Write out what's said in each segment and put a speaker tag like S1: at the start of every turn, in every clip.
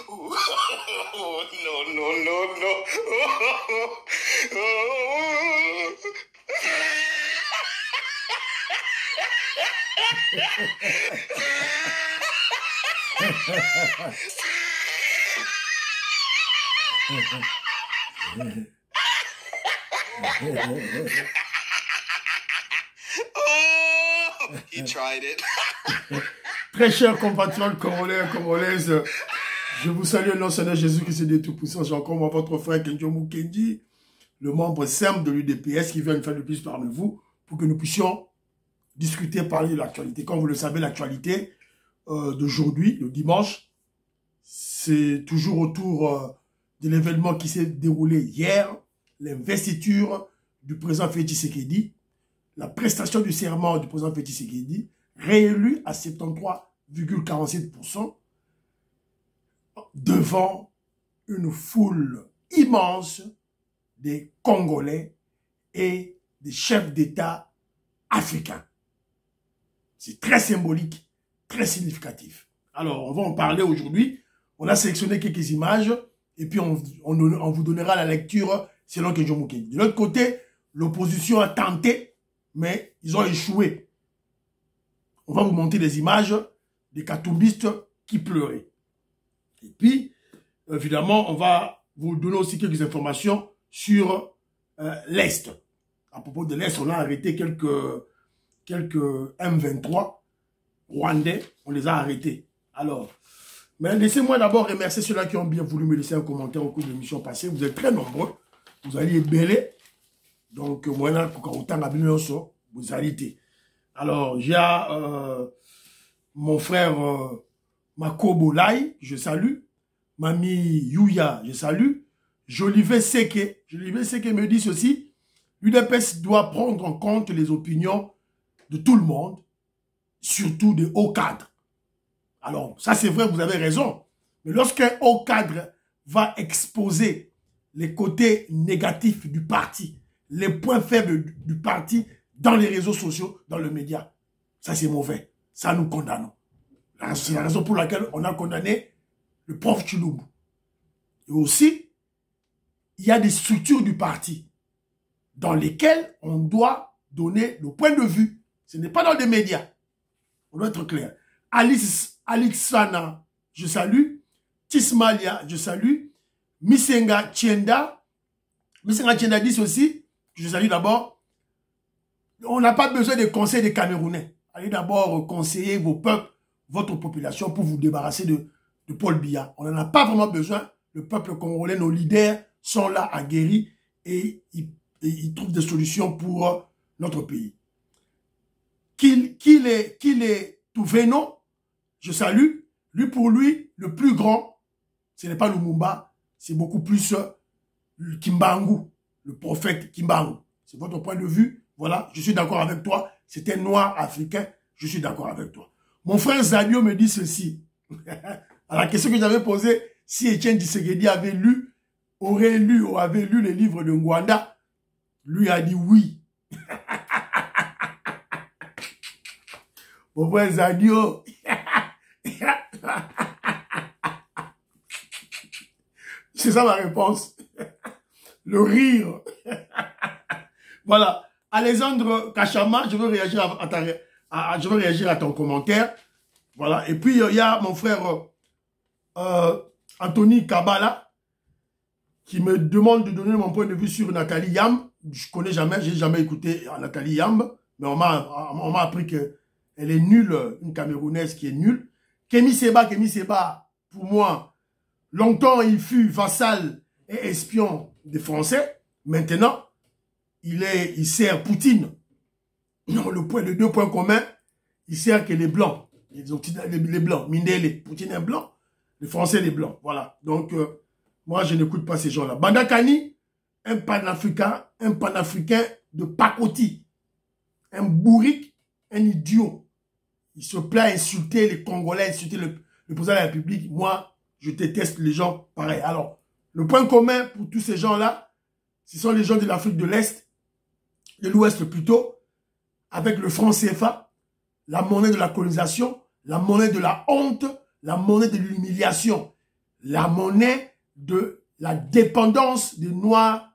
S1: Oh, no, no, no, no. Oh, he tried it.
S2: Très chers compatriotes congolais et congolaises, je vous salue au nom du Seigneur Jésus-Christ de Tout-Puissant. J'ai encore votre frère Kenjo Mukendi, le membre simple de l'UDPS qui vient une fois de plus parmi vous pour que nous puissions discuter, parler de l'actualité. Comme vous le savez, l'actualité d'aujourd'hui, le dimanche, c'est toujours autour de l'événement qui s'est déroulé hier, l'investiture du président Félix Tshisekedi, la prestation du serment du président Félix Tshisekedi, réélu à 73,47% devant une foule immense des Congolais et des chefs d'État africains. C'est très symbolique, très significatif. Alors, on va en parler aujourd'hui. On a sélectionné quelques images et puis on vous donnera la lecture selon Kenjo Mukendi. De l'autre côté, l'opposition a tenté, mais ils ont échoué. On va vous montrer des images des katoumbistes qui pleuraient. Et puis, évidemment, on va vous donner aussi quelques informations sur l'Est. À propos de l'Est, on a arrêté quelques M23 rwandais. On les a arrêtés. Alors, mais laissez-moi d'abord remercier ceux-là qui ont bien voulu me laisser un commentaire au cours de l'émission passée. Vous êtes très nombreux. Vous allez ébélé. Donc, moi, vous allez été. Alors, j'ai mon frère Makobo Lai, je salue. Mamie Yuya, je salue. Jolivet Seke me dit ceci. L'UDPS doit prendre en compte les opinions de tout le monde, surtout des hauts cadres. Alors, ça c'est vrai, vous avez raison. Mais lorsqu'un haut cadre va exposer les côtés négatifs du parti, les points faibles du parti, dans les réseaux sociaux, dans le média. Ça, c'est mauvais. Ça, nous condamnons. C'est la raison pour laquelle on a condamné le prof Tshilombo. Et aussi, il y a des structures du parti dans lesquelles on doit donner le point de vue. Ce n'est pas dans des médias. On doit être clair. Alixana, je salue. Tismalia, je salue. Misenga Tienda. Misenga Tienda dit ceci. Je salue d'abord. On n'a pas besoin des conseils des Camerounais. Allez d'abord conseiller vos peuples, votre population pour vous débarrasser de Paul Biya. On n'en a pas vraiment besoin. Le peuple congolais, nos leaders sont là aguerris et ils trouvent des solutions pour notre pays. Qu'il est Touveno, je salue. Lui pour lui, le plus grand, ce n'est pas Lumumba, c'est beaucoup plus Kimbangu, le prophète Kimbangu. C'est votre point de vue. Voilà, je suis d'accord avec toi. C'est un noir africain. Je suis d'accord avec toi. Mon frère Zadio me dit ceci. À la question que j'avais posée, si Etienne Tshisekedi avait lu les livres de Ngwanda, lui a dit oui. Mon frère Zadio. C'est ça ma réponse. Le rire. Voilà. Alexandre Kachama, je veux réagir à ton commentaire. Voilà. Et puis, il y a mon frère Anthony Kabala qui me demande de donner mon point de vue sur Nathalie Yamb. Je connais jamais, j'ai jamais écouté Nathalie Yamb, mais on m'a appris qu'elle est nulle, une Camerounaise qui est nulle. Kémy Seba, pour moi, longtemps il fut vassal et espion des Français. Maintenant, il sert Poutine. Non, les deux points communs, il sert que les Blancs. Les Blancs. Mindele, Poutine est blanc. Les Français, les Blancs. Voilà. Donc, moi, je n'écoute pas ces gens-là. Bandakani, un panafricain de pacotille. Un bourrique, un idiot. Il se plaît à insulter les Congolais, insulter le président de la République. Moi, je déteste les gens pareils. Alors, le point commun pour tous ces gens-là, ce sont les gens de l'Afrique de l'Est, de l'Ouest plutôt, avec le franc CFA, la monnaie de la colonisation, la monnaie de la honte, la monnaie de l'humiliation. la monnaie de la dépendance des Noirs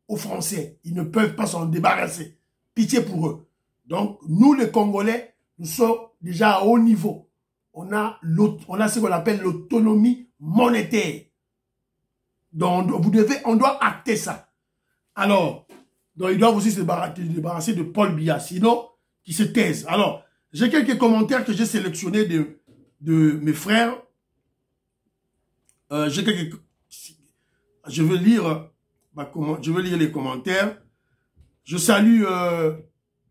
S2: aux Français. Ils ne peuvent pas s'en débarrasser. Pitié pour eux. Donc, nous, les Congolais, nous sommes déjà à haut niveau. On a ce qu'on appelle l'autonomie monétaire. Donc, on doit acter ça. Alors, donc ils doivent aussi se débarrasser de Paul Biya, sinon, qui se taisent. Alors, j'ai quelques commentaires que j'ai sélectionnés de mes frères. Je veux lire les commentaires. Je salue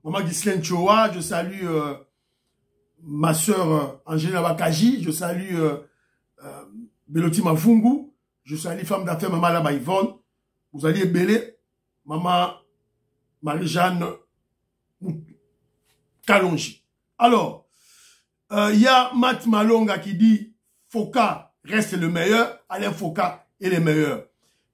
S2: Maman Ghislaine Choa, je salue ma soeur Angela Bakaji, je salue Beloti Mafungu, je salue femme d'affaires Maman Laba Yvonne, vous allez belé Maman Marie-Jeanne Kalonji. Alors, il y a Matt Malonga qui dit Foka reste le meilleur, Alain Foka est le meilleur.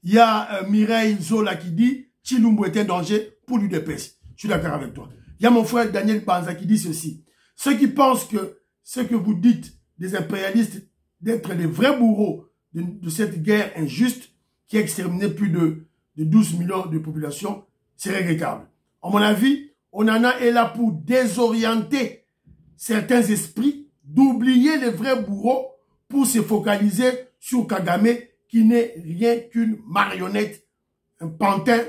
S2: Il y a Mireille Zola qui dit Chilumbu est un danger pour l'UDPS. Je suis d'accord avec toi. Il y a mon frère Daniel Banza qui dit ceci. Ceux qui pensent que ce que vous dites des impérialistes d'être les vrais bourreaux de cette guerre injuste qui a exterminé plus de 12 millions de populations, c'est regrettable. À mon avis, Onana est là pour désorienter certains esprits, d'oublier les vrais bourreaux pour se focaliser sur Kagame qui n'est rien qu'une marionnette, un pantin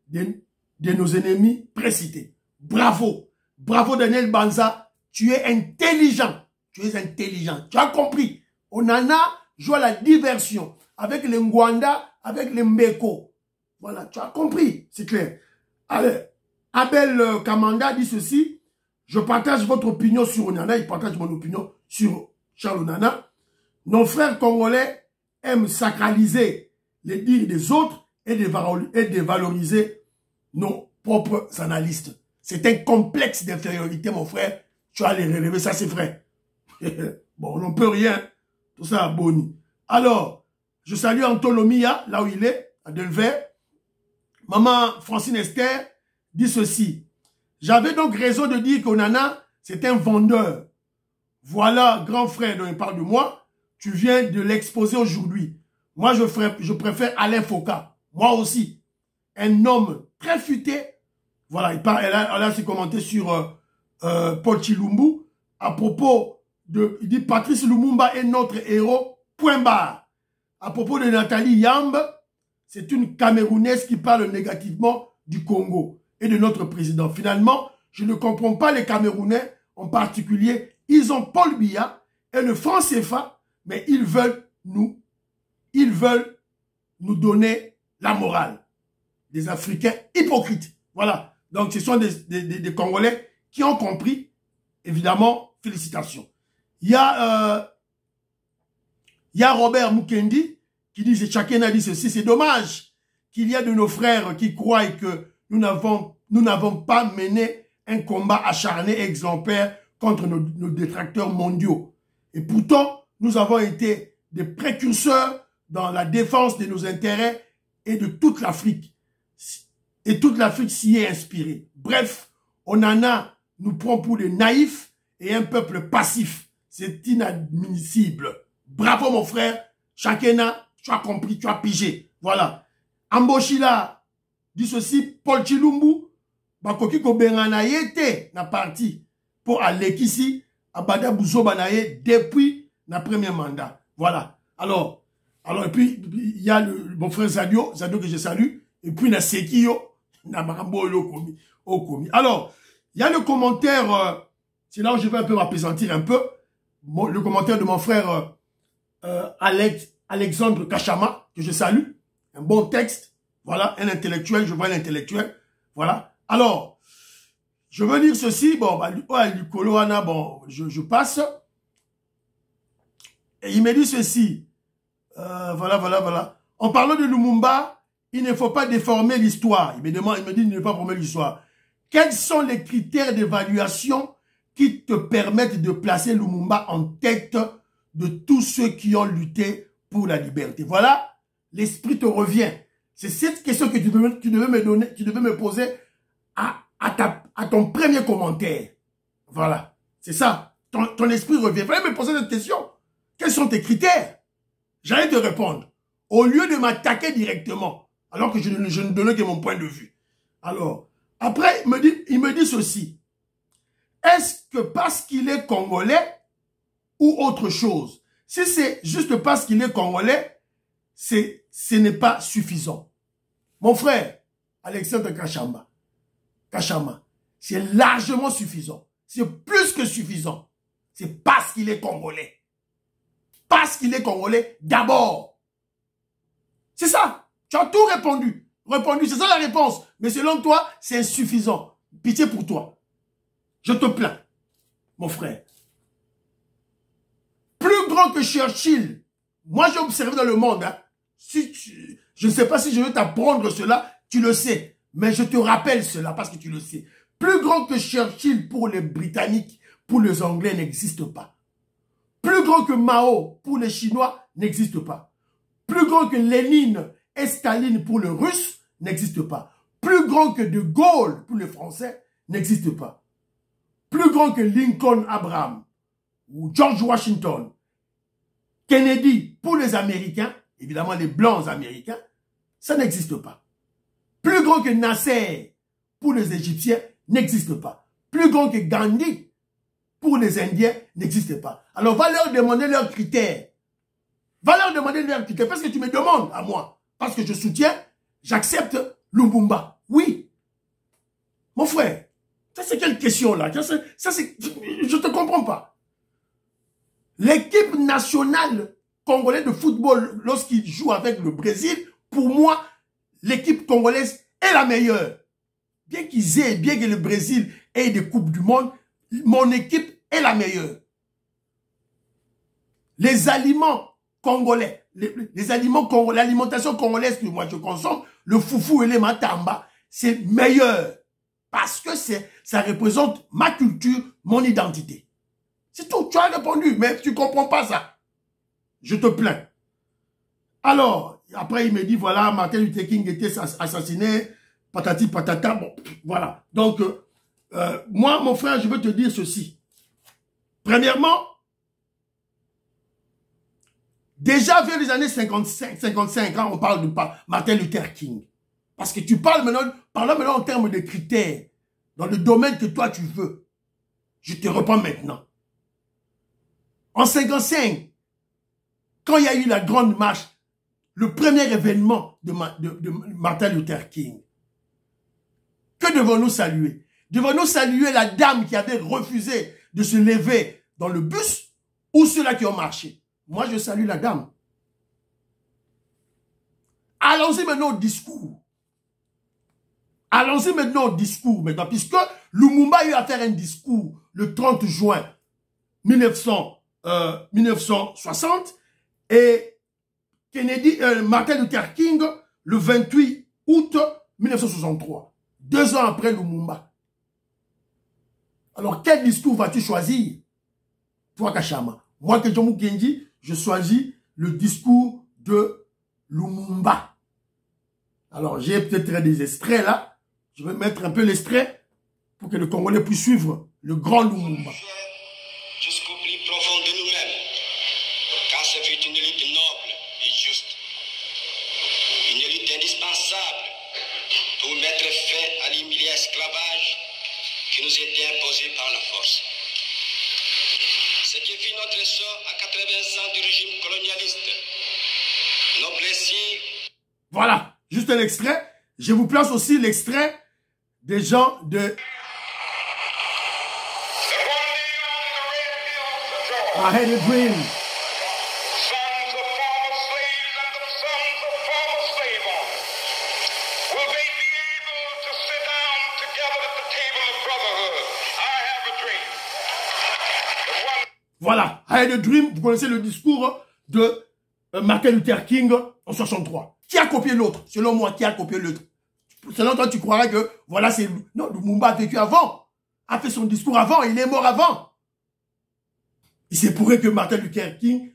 S2: de nos ennemis précités. Bravo. Bravo Daniel Banza. Tu es intelligent. Tu es intelligent. Tu as compris. Onana joue à la diversion avec les Ngwanda, avec les Mbeko. Voilà, tu as compris. C'est clair. Allez, Abel Kamanda dit ceci. Je partage votre opinion sur Onana. Il partage mon opinion sur Charles Onana. Nos frères congolais aiment sacraliser les dires des autres et dévaloriser nos propres analystes. C'est un complexe d'infériorité, mon frère. Tu vas les relever, ça c'est vrai. Bon, on n'en peut rien. Tout ça à Boni. Alors, je salue Antolomia, là où il est, à Delvert. Maman Francine Esther dit ceci. J'avais donc raison de dire qu'Onana, c'est un vendeur. Voilà, grand frère dont il parle de moi. Tu viens de l'exposer aujourd'hui. Moi, je préfère Alain Foka. Moi aussi. Un homme très futé. Voilà, elle a ses commentaires sur Paul Chilumbu. À propos de... Il dit Patrice Lumumba est notre héros. Point barre. À propos de Nathalie Yamb, c'est une Camerounaise qui parle négativement du Congo et de notre président. Finalement, je ne comprends pas les Camerounais en particulier. Ils ont Paul Biya et le franc CFA, mais ils veulent nous donner la morale. Des Africains hypocrites. Voilà. Donc, ce sont des Congolais qui ont compris. Évidemment, félicitations. Il y a Robert Mukendi qui dit, chacun a dit ceci, c'est dommage qu'il y a de nos frères qui croient que nous n'avons pas mené un combat acharné et exemplaire contre nos détracteurs mondiaux. Et pourtant, nous avons été des précurseurs dans la défense de nos intérêts et de toute l'Afrique. Et toute l'Afrique s'y est inspirée. Bref, Onana nous prend pour des naïfs et un peuple passif. C'est inadmissible. Bravo mon frère. Chacun tu as compris, tu as pigé. Voilà. Amboshila dit ceci, Paul Chilumbu, bakoki ko bengana yete na parti pour aller ici à Bada Bouzo Banaye depuis le premier mandat. Voilà. Alors, et puis, il y a mon frère Zadio que je salue, et puis il y a Sekio, alors, il y a le commentaire, c'est là où je vais un peu m'apaisantir un peu, le commentaire de mon frère Alexandre Kachama, que je salue, un bon texte, voilà, un intellectuel, je vois l'intellectuel, voilà. Alors, je veux dire ceci, bon, bon, je passe, et il me dit ceci, voilà. En parlant de Lumumba, il ne faut pas déformer l'histoire. Il me dit il ne faut pas déformer l'histoire. Quels sont les critères d'évaluation qui te permettent de placer Lumumba en tête de tous ceux qui ont lutté pour la liberté? Voilà, l'esprit te revient. C'est cette question que tu devais me poser à ton premier commentaire. Voilà, c'est ça. Ton esprit revient. Il fallait me poser cette question. Quels sont tes critères? J'allais te répondre. Au lieu de m'attaquer directement, alors que je ne donnais que mon point de vue. Alors, après, il me dit ceci. Est-ce que parce qu'il est congolais ou autre chose? Si c'est juste parce qu'il est congolais, ce n'est pas suffisant. Mon frère, Alexandre Kachama, c'est largement suffisant. C'est plus que suffisant. C'est parce qu'il est congolais. Parce qu'il est congolais d'abord. C'est ça. Tu as tout répondu. C'est ça la réponse. Mais selon toi, c'est insuffisant. Pitié pour toi. Je te plains, mon frère. Plus grand que Churchill. Moi, j'ai observé dans le monde. Hein. Je ne sais pas si je veux t'apprendre cela. Tu le sais. Mais je te rappelle cela parce que tu le sais. Plus grand que Churchill pour les Britanniques, pour les Anglais, n'existe pas. Plus grand que Mao pour les Chinois, n'existe pas. Plus grand que Lénine et Staline pour les Russes, n'existe pas. Plus grand que De Gaulle pour les Français, n'existe pas. Plus grand que Lincoln Abraham ou George Washington, Kennedy pour les Américains, évidemment les Blancs américains, ça n'existe pas. Plus grand que Nasser pour les Égyptiens, n'existe pas. Plus grand que Gandhi pour les Indiens, n'existe pas. Alors va leur demander leurs critères. Va leur demander leurs critères parce que tu me demandes à moi. Parce que je soutiens, j'accepte Lumumba. Oui. Mon frère, ça c'est quelle question là? Je ne te comprends pas. L'équipe nationale congolaise de football, lorsqu'il joue avec le Brésil, pour moi, l'équipe congolaise est la meilleure. Bien que le Brésil ait des coupes du monde, mon équipe est la meilleure. Les aliments congolais, l'alimentation congolaise que moi je consomme, le foufou et les matamba, c'est meilleur. Parce que ça représente ma culture, mon identité. C'est tout, tu as répondu, mais tu ne comprends pas ça. Je te plains. Alors, après il me dit, voilà, Martin Luther King était assassiné, patati patata, bon, voilà. Donc, moi, mon frère, je veux te dire ceci. Premièrement, déjà vers les années 55, quand on parle de Martin Luther King. Parce que tu parles maintenant en termes de critères, dans le domaine que toi tu veux. Je te reprends maintenant. En 55, quand il y a eu la grande marche, le premier événement de Martin Luther King, que devons-nous saluer? Devons-nous saluer la dame qui avait refusé de se lever dans le bus ou ceux-là qui ont marché? Moi, je salue la dame. Allons-y maintenant au discours. Allons-y maintenant au discours, puisque Lumumba a eu à faire un discours le 30 juin 1960 et Martin Luther King le 28 août 1963, 2 ans après Lumumba. Alors, quel discours vas-tu choisir? Toi, Kachama. Moi, Kejomu Kenji, je choisis le discours de Lumumba. Alors, j'ai peut-être des extraits là. Je vais mettre un peu l'extrait pour que le Congolais puisse suivre le grand Lumumba.
S1: Jusqu'au plus profond de nous-mêmes, car ce fut une lutte noble et juste. Une lutte indispensable pour mettre fin à l'humiliant esclavage qui nous était imposé par la force. Ce qui fut notre sort à 80 ans du régime colonialiste. Nos blessures.
S2: Voilà, juste un extrait. Je vous place aussi l'extrait des gens de I Had a Dream. Voilà, I Had a Dream, vous connaissez le discours de Martin Luther King en 63. Qui a copié l'autre? Selon moi, qui a copié l'autre? Selon toi, tu croirais que, voilà, c'est... Non, Lumumba a vécu avant, a fait son discours avant, il est mort avant. Il se pourrait que Martin Luther King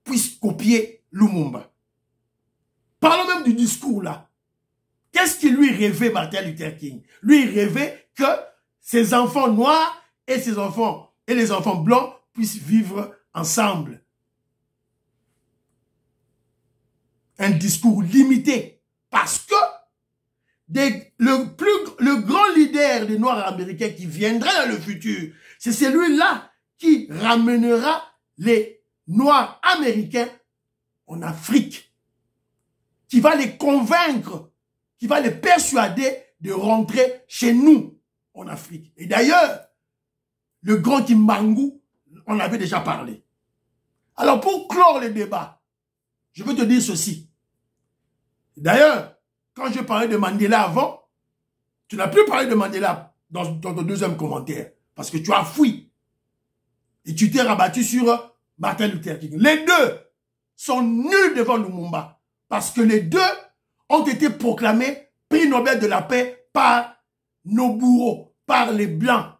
S2: puisse copier Lumumba. Parlons même du discours là. Qu'est-ce qui lui rêvait Martin Luther King? Lui, il rêvait que ses enfants noirs et les enfants blancs puissent vivre ensemble. un discours limité. Parce que le grand leader des Noirs américains qui viendra dans le futur, c'est celui-là qui ramènera les Noirs américains en Afrique, qui va les convaincre, qui va les persuader de rentrer chez nous en Afrique. Et d'ailleurs, le grand Kimbangu, on avait déjà parlé. Alors pour clore le débat, je veux te dire ceci. D'ailleurs, quand je parlais de Mandela avant, tu n'as plus parlé de Mandela dans ton deuxième commentaire, parce que tu as fui. Et tu t'es rabattu sur Martin Luther King. Les deux sont nuls devant Lumumba, parce que les deux ont été proclamés prix Nobel de la paix par nos bourreaux, par les Blancs.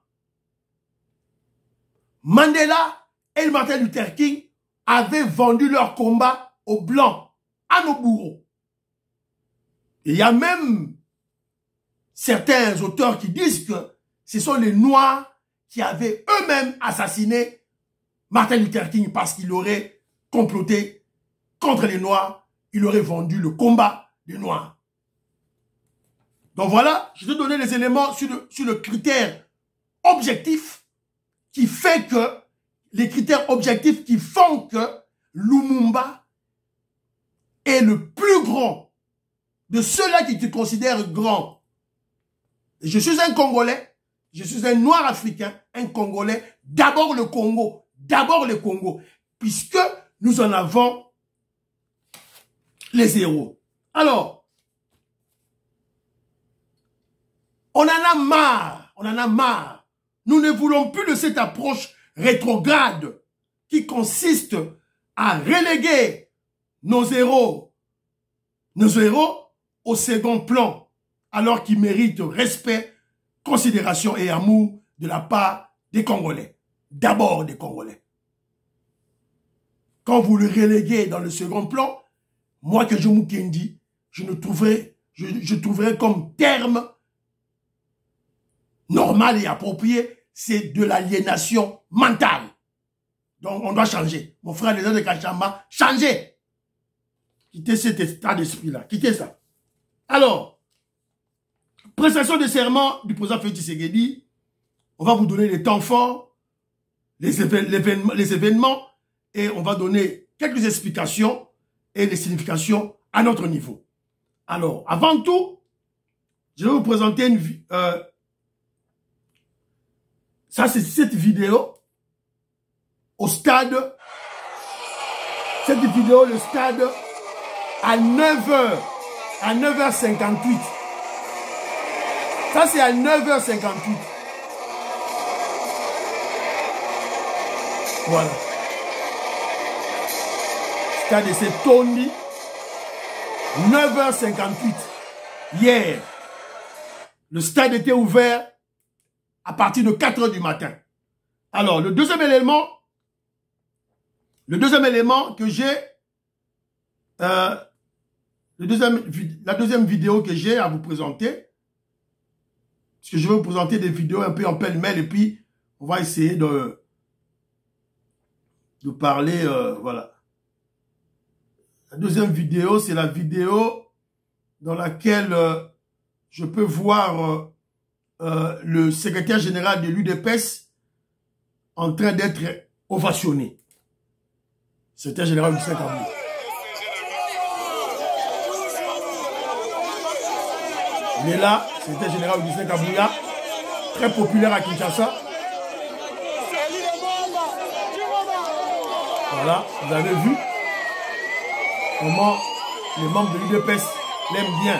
S2: Mandela et Martin Luther King avaient vendu leur combat aux Blancs, à nos bourreaux. Et il y a même certains auteurs qui disent que ce sont les Noirs qui avaient eux-mêmes assassiné Martin Luther King parce qu'il aurait comploté contre les Noirs, il aurait vendu le combat des Noirs. Donc voilà, je te donner les éléments sur le critère objectif qui fait que, les critères objectifs qui font que Lumumba est le plus grand de ceux-là qui te considèrent grand. Je suis un Congolais, je suis un Noir africain, un Congolais, d'abord le Congo, puisque nous en avons les héros. Alors, on en a marre. Nous ne voulons plus de cette approche rétrograde qui consiste à reléguer nos héros au second plan, alors qu'ils méritent respect, considération et amour de la part des Congolais. D'abord des Congolais. Quand vous le reléguez dans le second plan, moi que je Mukendi, je trouverais comme terme normal et approprié, c'est de l'aliénation mentale. Donc on doit changer. Mon frère les gens de Kachamba, changez. Quittez cet état d'esprit-là. Quittez ça. Alors, prestation de serment du président Félix Tshisekedi. On va vous donner les temps forts, les événements, et on va donner quelques explications et les significations à notre niveau. Alors, avant tout, je vais vous présenter ça, c'est cette vidéo au stade. Cette vidéo, le stade, à 9h, à 9h58. Ça, c'est à 9h58. Voilà. Stade de cette Tondi. 9h58. Hier, le stade était ouvert à partir de 4 h du matin. Alors, le deuxième élément que j'ai, la deuxième vidéo que j'ai à vous présenter, parce que je vais vous présenter des vidéos un peu en pêle-mêle et puis on va essayer de parler, voilà. La deuxième vidéo, c'est la vidéo dans laquelle je peux voir le secrétaire général de l'UDPS en train d'être ovationné. Secrétaire général Lucien Kabouya. Il est là, secrétaire général Lucien Kabouya, très populaire à Kinshasa. Voilà, vous avez vu comment les membres de l'UDPS l'aiment bien.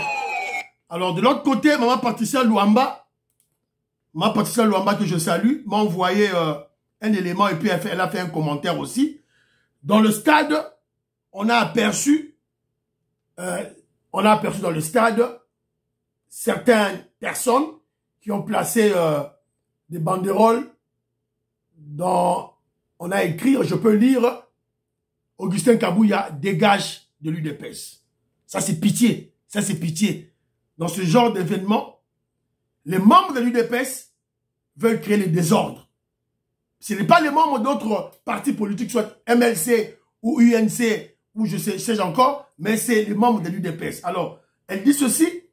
S2: Alors de l'autre côté, Maman Patricia Luamba que je salue, m'a envoyé un élément et puis elle a fait un commentaire aussi. Dans le stade, on a aperçu dans le stade certaines personnes qui ont placé des banderoles dont on a écrit, je peux lire, Augustin Kabouya dégage de l'UDPS. Ça c'est pitié, ça c'est pitié. Dans ce genre d'événement, les membres de l'UDPS veulent créer le désordre. Ce n'est pas les membres d'autres partis politiques, soit MLC ou UNC ou je sais encore, mais c'est les membres de l'UDPS. Alors, elle dit ceci,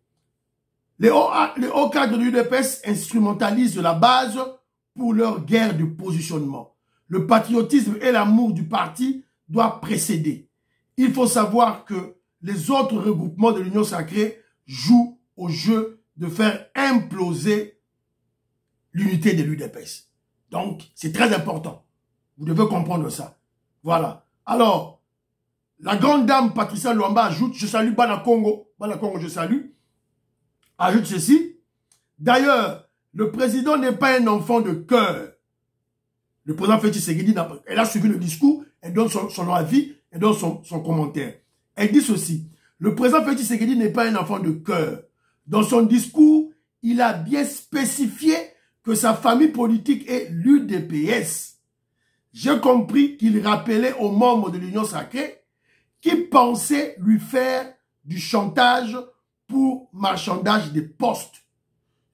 S2: les hauts cadres de l'UDPS instrumentalisent la base pour leur guerre de positionnement. Le patriotisme et l'amour du parti doivent précéder. Il faut savoir que les autres regroupements de l'Union sacrée jouent au jeu de faire imploser l'unité de l'UDPS. Donc, c'est très important. Vous devez comprendre ça. Voilà. Alors, la grande dame Patricia Luamba ajoute, je salue Bana Congo, je salue, ajoute ceci. D'ailleurs, le président n'est pas un enfant de cœur. Le président Félix Tshisekedi, elle a suivi le discours, elle donne son avis, elle donne son commentaire. Elle dit ceci. Le président Félix Tshisekedi n'est pas un enfant de cœur. Dans son discours, il a bien spécifié que sa famille politique est l'UDPS. J'ai compris qu'il rappelait aux membres de l'Union sacrée qui pensaient lui faire du chantage pour marchandage des postes.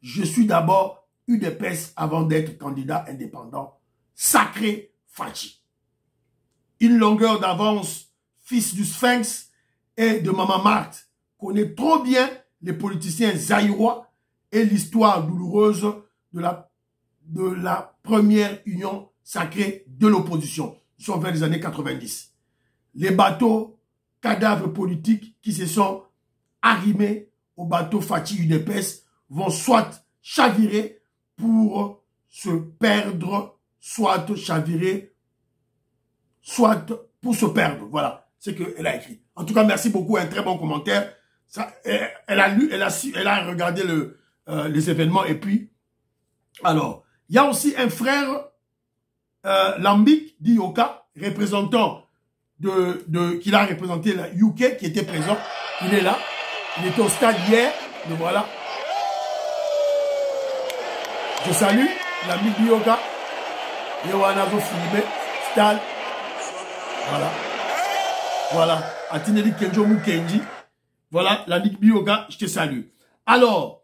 S2: Je suis d'abord UDPS avant d'être candidat indépendant. Sacré Fachi. Une longueur d'avance, fils du Sphinx et de Maman Marthe, connaît trop bien les politiciens zaïrois et l'histoire douloureuse de la première union sacrée de l'opposition. Nous sommes vers les années 90. Les bateaux cadavres politiques qui se sont arrimés au bateau Fachi UDPS vont soit chavirer pour se perdre, soit chavirer, soit pour se perdre. Voilà ce qu'elle a écrit. En tout cas, merci beaucoup, un très bon commentaire. Ça, elle a lu, elle a regardé les événements et puis, alors, il y a aussi un frère, Lambik Dioka, représentant qu'il a représenté la UK, qui était présent. Il est là. Il était au stade hier. Le voilà. Je salue Lambik Dioka. Yewanazo Philippe, stade. Voilà. Voilà. Atineli Kenjo Mukenji. Voilà, Lambik Dioka, je te salue. Alors,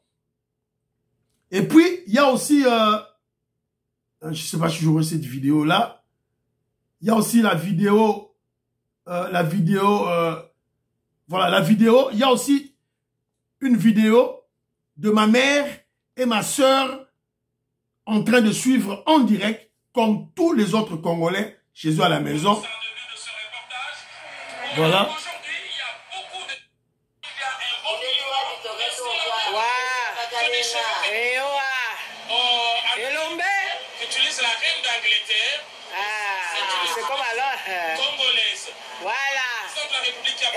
S2: et puis, il y a aussi, je ne sais pas si j'aurai cette vidéo-là. Il y a aussi la vidéo, voilà, la vidéo. Il y a aussi une vidéo de ma mère et ma sœur en train de suivre en direct, comme tous les autres Congolais, chez eux à la maison. Voilà.
S3: Utilise la reine d'Angleterre. C'est comme alors. Congolaise. Voilà. La République qui a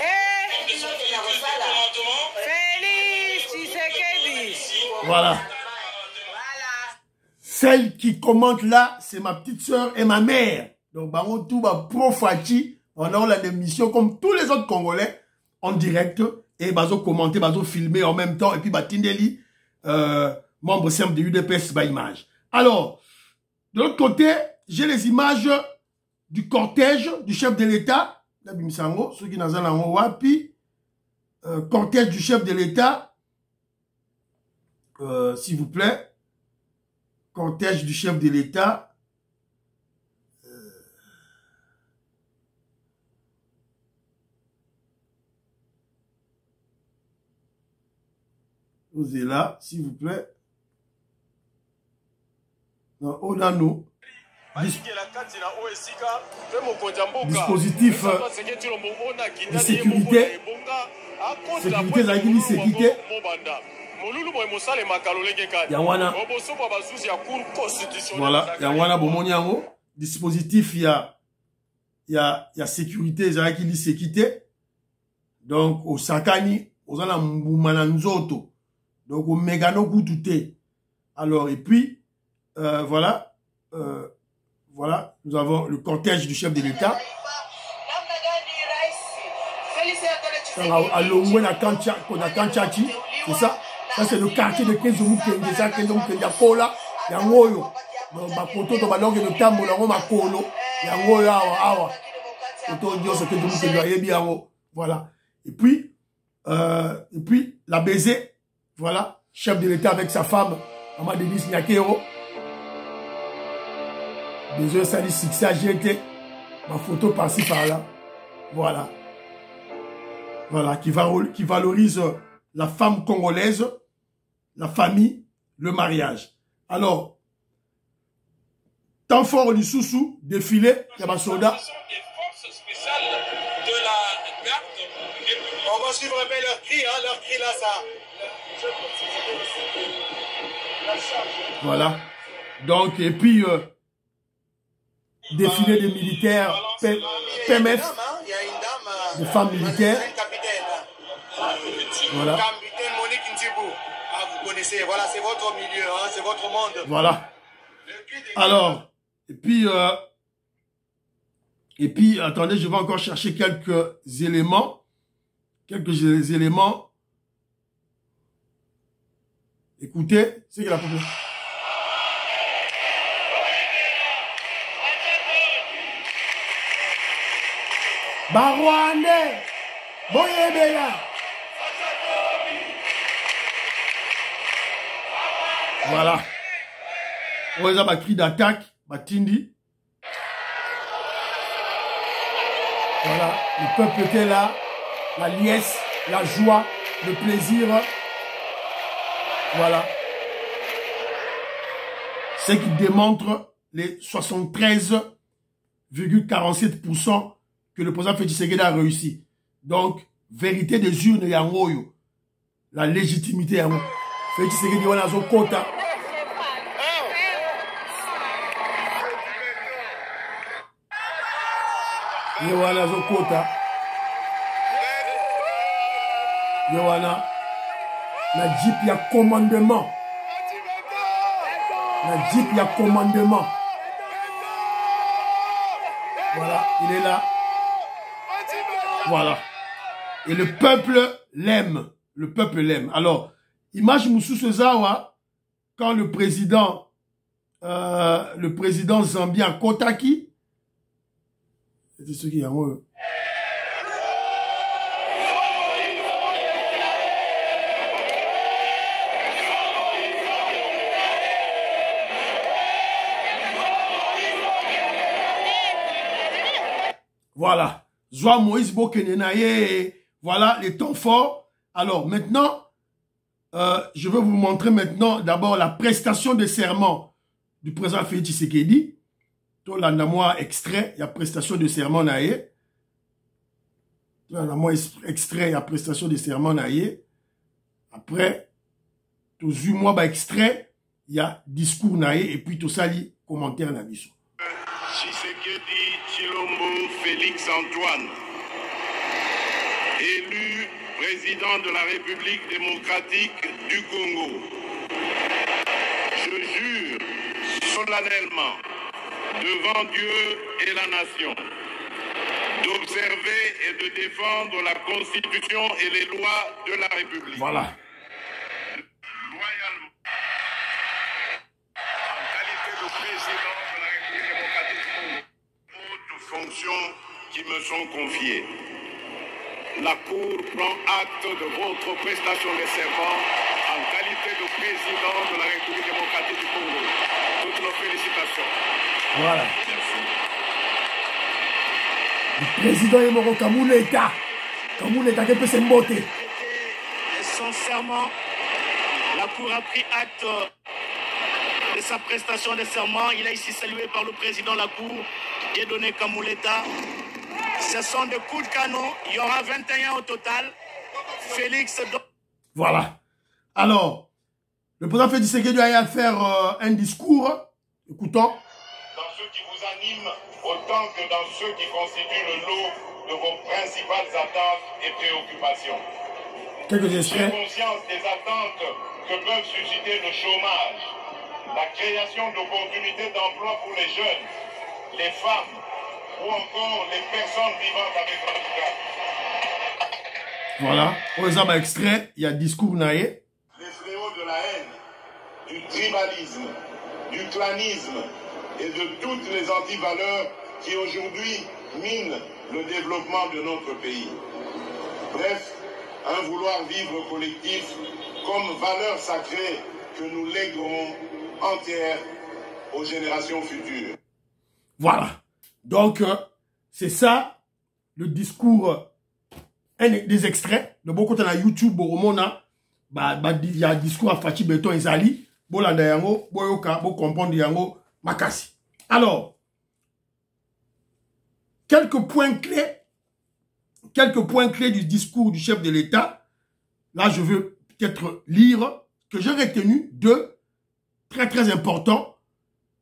S3: Félix Tshisekedi.
S2: Voilà. Celle qui commente là, c'est ma petite sœur et ma mère. Donc, Bango Touba Pro Fachi, on a la émission comme tous les autres Congolais en direct et bazo commenter, bazo filmer en même temps et puis Batindeli, membre simple de UDPS by image. Alors, de l'autre côté, j'ai les images du cortège du chef de l'État, ceux qui n'ont pas wapi, cortège du chef de l'État, s'il vous plaît, cortège du chef de l'État, vous êtes là, s'il vous plaît. On a nous. Dispositif de sécurité. Sécurité, sécurité. Yawana. Voilà, Yawana Bomoniango. Dispositif, il y a sécurité, il sécurité. Donc, au Sakani, au Zana Mboumananzoto. Donc, au Megano Goutouté. Alors, et puis, voilà, voilà, nous avons le cortège du chef de l'État. À Longwena Kanchachi, c'est ça? Ça, c'est le quartier de Kezoumou Kendesa, Kezoumou Kendakola, Yangoyo. Donc, Bakoto, Tobalong et le Tambo, Lango Makolo, Yangoyo, Awa. Koto, Dios, Kezoumou Kendasa, voilà. Et puis, la baiser, voilà, chef de l'État avec sa femme, Maman Denis Nyakero. Désolé, ça dit succès à GT. Ma photo par-ci, par-là. Voilà. Voilà, qui valorise la femme congolaise, la famille, le mariage. Alors, temps fort au Lissoussou, défilé, il y a ma soldat.
S3: On va suivre un peu leur cri là, ça.
S2: Voilà. Donc, et puis, défilé des militaires, PMF, des femmes militaires. Voilà.
S3: Capitaine Monique Ndibou. Ah, vous connaissez, voilà, c'est votre milieu, hein, c'est votre monde.
S2: Voilà. Alors, et puis, attendez, je vais encore chercher quelques éléments. Écoutez, c'est que la population. Barwande, Boyebela. Voilà. On a ma cri d'attaque, Batindi. Voilà, le peuple était là, la liesse, la joie, le plaisir. Voilà. C'est qui démontre les 73,47% que le président Félix Tshisekedi a réussi. Donc, vérité des urnes, yangoyo. La légitimité, yango. Félix Tshisekedi, on a son quota. Yowana Zokota. Yowana. La Jeep, il y a commandement. La Jeep, il y a commandement. Voilà, il est là. Voilà. Et le peuple l'aime. Le peuple l'aime. Alors, image Moussou Zawa, quand le président zambien Kotaki, c'est ce qui est en haut. Voilà. Joa Moïse Bokenenaye. Voilà les temps forts. Alors maintenant, je vais vous montrer maintenant d'abord la prestation de serment du président Félix Tshisekedi. Tout l'andamois extrait, il y a prestation de serment naïe. Tout l'andamois extrait, il y a prestation de serment naïe. Après, tout 8 mois extrait, il y a discours naïe et puis tout ça, il commentaire na biso.
S4: Tshisekedi Tshilombo Félix Antoine, élu président de la République démocratique du Congo. Je jure solennellement devant Dieu et la nation d'observer et de défendre la Constitution et les lois de la République.
S2: Voilà.
S4: Loyalement, en qualité de président de la République démocratique du Congo, hautes fonctions qui me sont confiées. La Cour prend acte de votre prestation de serment en qualité de président de la République démocratique du Congo. Toutes nos félicitations.
S2: Voilà. Le président est mort au Kamuleta. Kamuleta qui peut se mboter.
S5: Son serment, la Cour a pris acte de sa prestation de serment. Il a ici salué par le président de la Cour, Dieudonné Kamuleta. Ce sont des coups de canon. Il y aura 21 au total. Félix.
S2: Voilà. Alors, le président Félix Tshisekedi a faire un discours. Écoutons.
S4: Dans ceux qui vous animent autant que dans ceux qui constituent le lot de vos principales attentes et préoccupations.
S2: Quelques
S4: J'ai
S2: extraits.
S4: conscience des attentes que peuvent susciter le chômage, la création d'opportunités d'emploi pour les jeunes, les femmes ou encore les personnes vivant avec handicap.
S2: Voilà. Pour exemple, extrait, il y a discours naïe.
S4: Les fléaux de la haine, du tribalisme, du clanisme et de toutes les antivaleurs qui aujourd'hui minent le développement de notre pays. Bref, un vouloir vivre collectif comme valeur sacrée que nous léguerons entière aux générations futures.
S2: Voilà. Donc, c'est ça le discours des extraits. De beaucoup de YouTube, il y a un discours à Fachi Beton et Zali. Bolanda yango, boyoka, bo comprendre yango, makasi. Alors, quelques points clés du discours du chef de l'État. Là, je veux peut-être lire, que j'ai retenu deux très très importants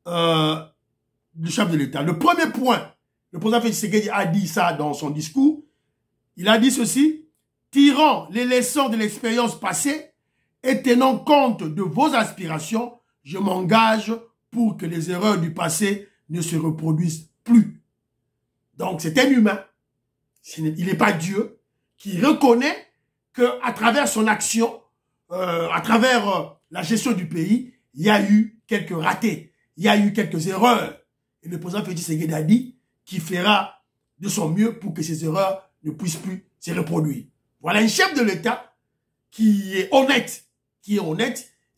S2: du chef de l'État. Le premier point, le président Félix Tshisekedi a dit ça dans son discours. Il a dit ceci: tirant les leçons de l'expérience passée et tenant compte de vos aspirations, je m'engage pour que les erreurs du passé ne se reproduisent plus. Donc c'est un humain, il n'est pas Dieu, qui reconnaît qu'à travers son action, à travers la gestion du pays, il y a eu quelques ratés, il y a eu quelques erreurs. Et le président Félix Tshisekedi a dit qu'il fera de son mieux pour que ces erreurs ne puissent plus se reproduire. Voilà un chef de l'État qui est honnête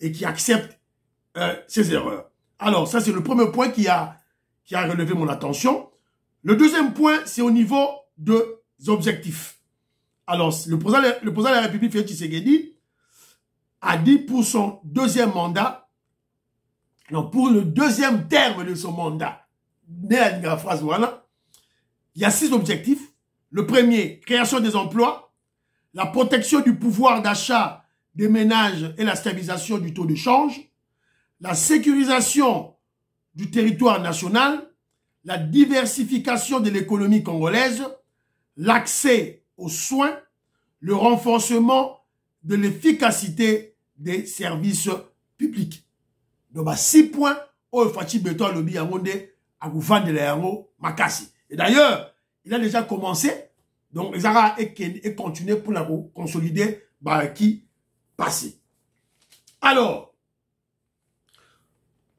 S2: et qui accepte ses erreurs. Alors, ça c'est le premier point qui a relevé mon attention. Le deuxième point, c'est au niveau des objectifs. Alors, le président de la République, Félix Tshisekedi, a dit pour son deuxième mandat, non, pour le deuxième terme de son mandat, la phrase, voilà, il y a 6 objectifs. Le premier, création des emplois, la protection du pouvoir d'achat des ménages et la stabilisation du taux de change, la sécurisation du territoire national, la diversification de l'économie congolaise, l'accès aux soins, le renforcement de l'efficacité des services publics. Donc, 6 points au Fachi Beton Lobby Yamonde à Goufan de l'Aéro Makasi. Et d'ailleurs, il a déjà commencé, donc les Arabes et continuer pour la consolider qui passé. Alors,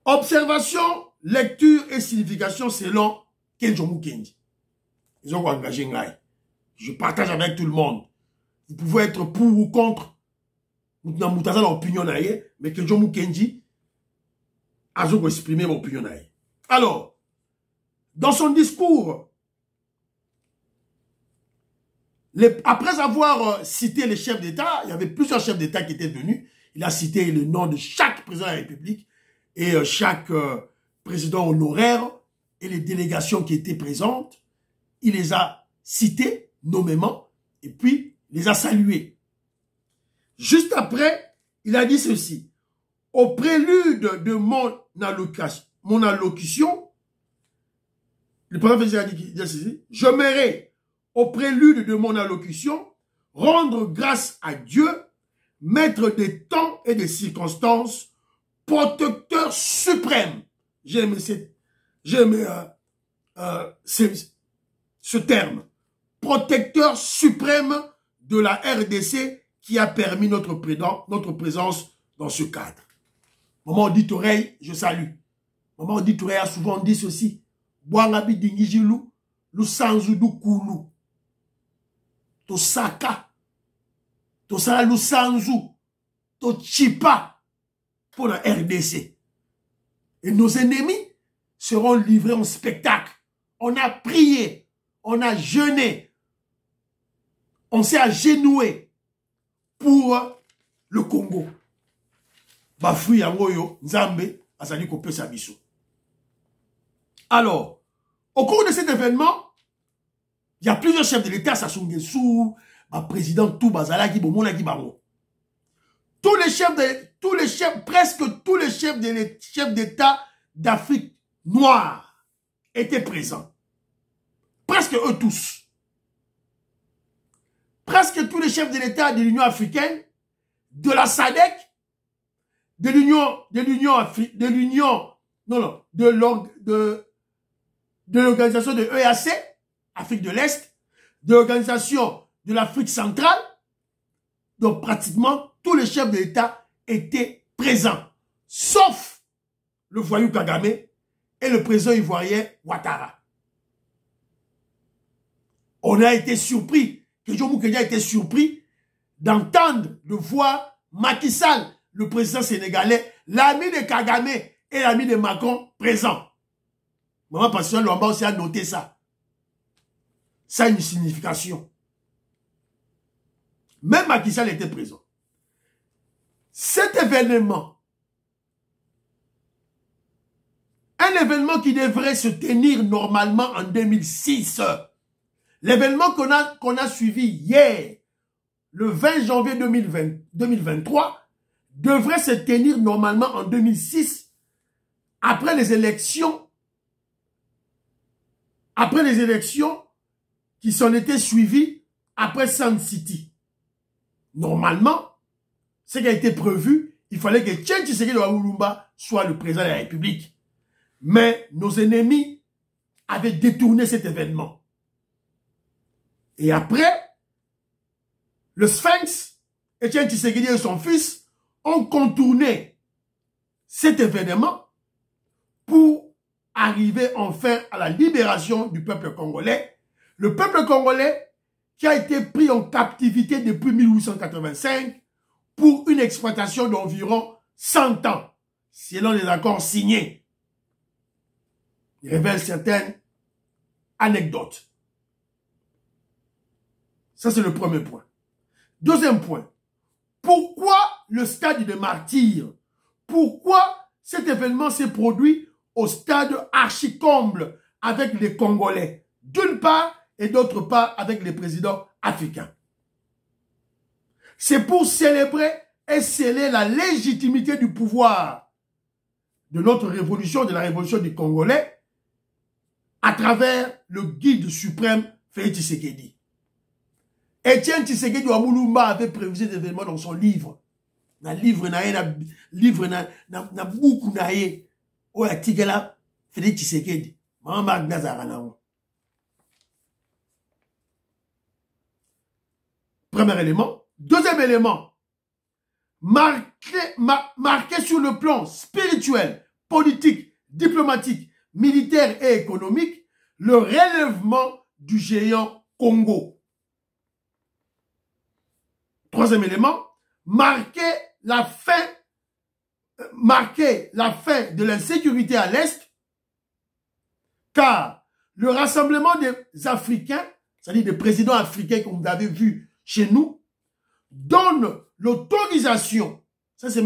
S2: observation, lecture et signification selon Kenjomu Kendi. Ils ont engagé Ngai. Je partage avec tout le monde. Vous pouvez être pour ou contre. L'opinion mais Kenjomu Kendi a exprimé l'opinion. Alors, dans son discours, après avoir cité les chefs d'État, il y avait plusieurs chefs d'État qui étaient venus. Il a cité le nom de chaque président de la République et chaque président honoraire et les délégations qui étaient présentes. Il les a cités nommément et puis les a salués. Juste après, il a dit ceci. Au prélude de mon allocution, le président a dit ceci. Je m'aimerais, au prélude de mon allocution, rendre grâce à Dieu, maître des temps et des circonstances, protecteur suprême. J'aime ce terme. Protecteur suprême de la RDC qui a permis notre présence dans ce cadre. Maman dit oreille, je salue. Maman dit oreille a souvent dit ceci. Boangabi dingijilu, lu sanzu du kulu. To saka, to sala lu sanzu, to chipa pour la RDC. Et nos ennemis seront livrés en spectacle. On a prié, on a jeûné, on s'est agenoué pour le Congo. Bafoui yangoyo, Nzambe, azali kopé sabiso. Alors, au cours de cet événement, il y a plusieurs chefs de l'État, Sassou Nguesso, président tout Bazalaki, Bomonaki Baro. Presque tous les chefs d'État d'Afrique noire étaient présents. Presque eux tous. Presque tous les chefs de l'État de l'Union africaine, de la SADC, de l'organisation de EAC, Afrique de l'Est, de l'organisation de l'Afrique centrale. Donc pratiquement tous les chefs de l'État étaient présents, sauf le voyou Kagame et le président ivoirien Ouattara. On a été surpris, Kenjomu Kendi a été surpris d'entendre, de voir Macky Sall, le président sénégalais, l'ami de Kagame et l'ami de Macron présents. Maman Pasteur Luamba aussi a noté ça. Ça a une signification. Même Macky Sall était présent. Cet événement, un événement qui devrait se tenir normalement en 2006, l'événement qu'on a suivi hier, le 20 janvier 2023, devrait se tenir normalement en 2006, après les élections qui s'en étaient suivies après Sun City. Normalement, ce qui a été prévu, il fallait que Etienne Tshisekedi Lumumba soit le président de la République. Mais nos ennemis avaient détourné cet événement. Et après, le Sphinx, Etienne Tshisekedi et son fils ont contourné cet événement pour arriver enfin à la libération du peuple congolais. Le peuple congolais qui a été pris en captivité depuis 1885 pour une exploitation d'environ 100 ans, selon les accords signés. Il révèle certaines anecdotes. Ça, c'est le premier point. Deuxième point. Pourquoi le stade de martyrs? Pourquoi cet événement s'est produit au stade archi-comble avec les Congolais? D'une part, et d'autre part avec les présidents africains. C'est pour célébrer et sceller la légitimité du pouvoir de notre révolution, de la révolution des Congolais, à travers le guide suprême Félix Tshisekedi. Etienne Tshisekedi Lumumba avait prévu cet événement dans son livre. Na livre na buku na ye o ya tigela Félix Tshisekedi. Mama Nazara na. Premier élément. Deuxième élément, marqué sur le plan spirituel, politique, diplomatique, militaire et économique, le relèvement du géant Congo. Troisième élément, marquer la fin de l'insécurité à l'Est, car le rassemblement des Africains, c'est-à-dire des présidents africains comme vous avez vu chez nous, donne l'autorisation, ça c'est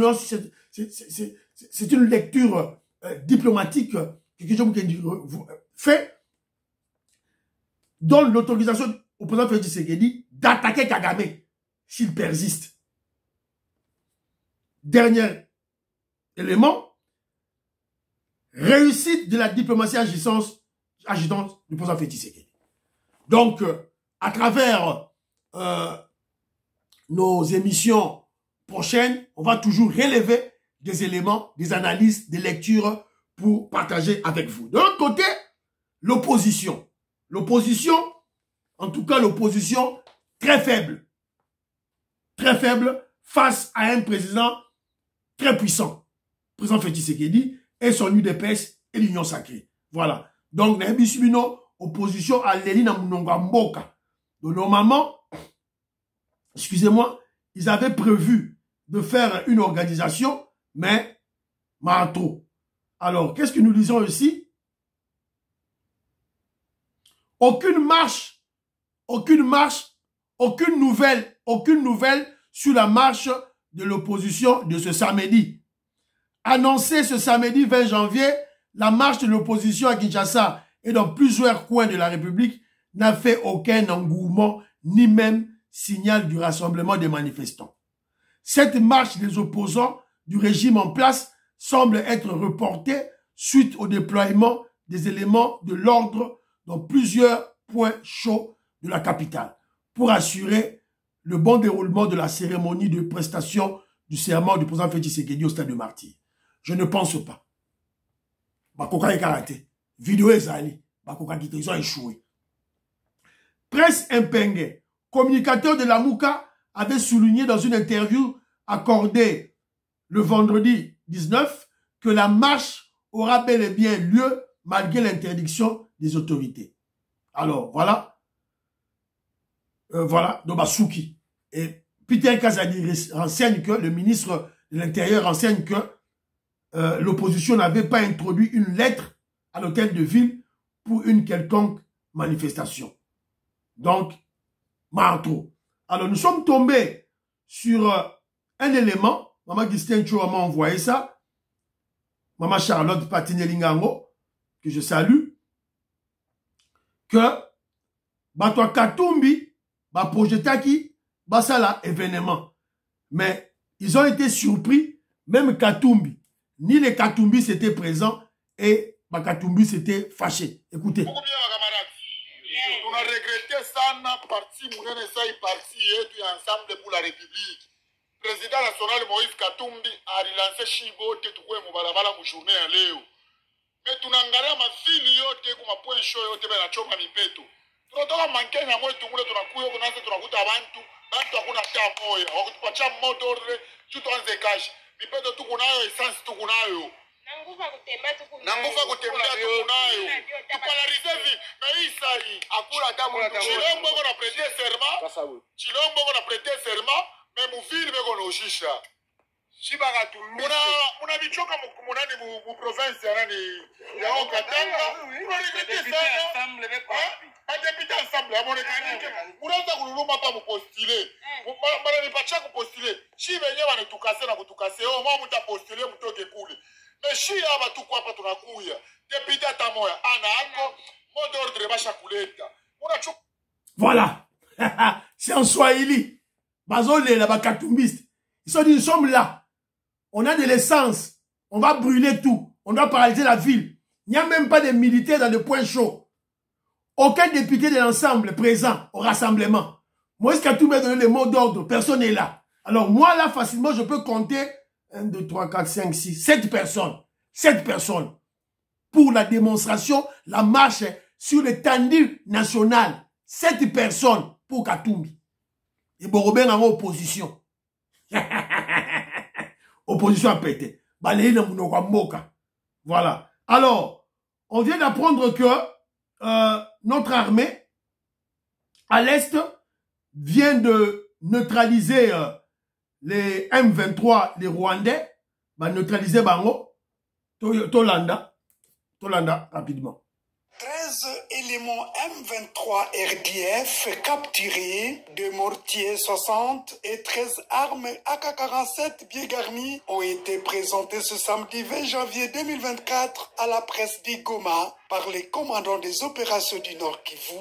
S2: une lecture diplomatique que fait, donne l'autorisation au président Félix Tshisekedi d'attaquer Kagame s'il persiste. Dernier élément, réussite de la diplomatie agitante du président Félix Tshisekedi. Donc, à travers nos émissions prochaines, on va toujours relever des éléments, des analyses, des lectures pour partager avec vous. De l'autre côté, l'opposition. L'opposition, en tout cas l'opposition très faible face à un président très puissant. Le président Félix Tshisekedi et son UDPS et l'Union sacrée. Voilà. Donc, opposition à l'Elina Munonga Mboka. Donc, normalement, excusez-moi, ils avaient prévu de faire une organisation, mais trop. Alors, qu'est-ce que nous disons ici? Aucune nouvelle sur la marche de l'opposition de ce samedi. Annoncé ce samedi 20 janvier, la marche de l'opposition à Kinshasa et dans plusieurs coins de la République n'a fait aucun engouement, ni même signal du rassemblement des manifestants. Cette marche des opposants du régime en place semble être reportée suite au déploiement des éléments de l'ordre dans plusieurs points chauds de la capitale pour assurer le bon déroulement de la cérémonie de prestation du serment du président Félix Tshisekedi au stade de Martyrs. Je ne pense pas. Bakoka est karaté. Vidéo ezali. Bakoka Gite, ils ont échoué. Prince Mpenge, communicateur de la Mouka, avait souligné dans une interview accordée le vendredi 19 que la marche aura bel et bien lieu malgré l'interdiction des autorités. Alors, voilà. Voilà, Dobasuki. Et Peter Kazadi renseigne que, le ministre de l'Intérieur renseigne que l'opposition n'avait pas introduit une lettre à l'hôtel de ville pour une quelconque manifestation. Donc, Marteau. Alors, nous sommes tombés sur un élément. Maman Gustin Chua m'a envoyé ça. Maman Charlotte Patinelingango, que je salue. Que, Batwa Katumbi, projetaki, ça là, événement. Mais, ils ont été surpris, même Katumbi. Ni les Katumbi s'étaient présents et Katumbi s'était fâché. Écoutez.
S6: Beaucoup bien, ma camarade. On a regretté ça, parti, mounene ça, parti, et ensemble pour la République. Le président national Moïse Katumbi a relancé Chibo, Tetukwe, Moubalabala, Moujourné, à Léo. Mais tu n'as pas ma fille, yote, comme un point chaud, yote, ben la choma mi peto. Tu n'as pas manqué, na moi, tu n'as pas couillé, tu n'as pas couillé, bantu, bantu, akuna ta moya, wakutupacha moto, tu t'en dégages. Mi peto, tu kunayo, essence, tu kunayo. Nangufa kutembea tukunayo. Tupolarize vi, mais isa yi. Akula tamu. Chilombo kona prêté serment. Chilombo kona prêté serment, mais muvili beko no shisha. Shibaka tumbi. Muna bichoka munani mu province ya nani ya Okatanga. Muna regretter ça. Député ensemble ya monekanike. Unaanza kululuma hapa mupostile. Bana ni pacha kupostile. Shi benye bana tukase na kutukase. Oh mwa mutapostile mutoke kule. Mais si là va tout quoi pas ton couille. Député ta moya ana ako mot d'ordre basha kuleta.
S2: Voilà. C'est en Swahili. Bazole la bakatumbiste. Ils sont dit nous sommes là. On a de l'essence. On va brûler tout. On doit paralyser la ville. Il n'y a même pas de militaires dans le point chaud. Aucun député de l'ensemble présent au rassemblement. Moïse Katumbi a donné le mot d'ordre. Personne n'est là. Alors moi là facilement je peux compter 1, 2, 3, 4, 5, 6, 7 personnes. 7 personnes. Pour la démonstration, la marche sur l'étendue nationale. 7 personnes pour Katumbi. Et Borobé en opposition. Opposition a pété. Voilà. Alors, on vient d'apprendre que notre armée, à l'Est, vient de neutraliser les M23, les Rwandais, neutraliser Bango, Tolanda, rapidement.
S7: 13 éléments M23 RDF capturés, 2 mortiers 60 et 13 armes AK-47 bien garnies ont été présentés ce samedi 20 janvier 2024 à la presse d'Igoma par les commandants des opérations du Nord Kivu,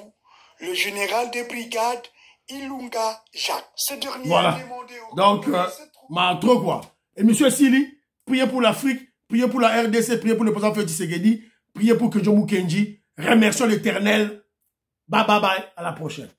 S7: le général des brigades Ilunga Jacques. Ce dernier
S2: voilà.
S7: a demandé au
S2: donc, trop quoi. Et monsieur Sili, priez pour l'Afrique, priez pour la RDC, priez pour le président Félix Tshisekedi, priez pour que Jomo Kenji. Remercions l'Éternel. Bye bye bye. À la prochaine.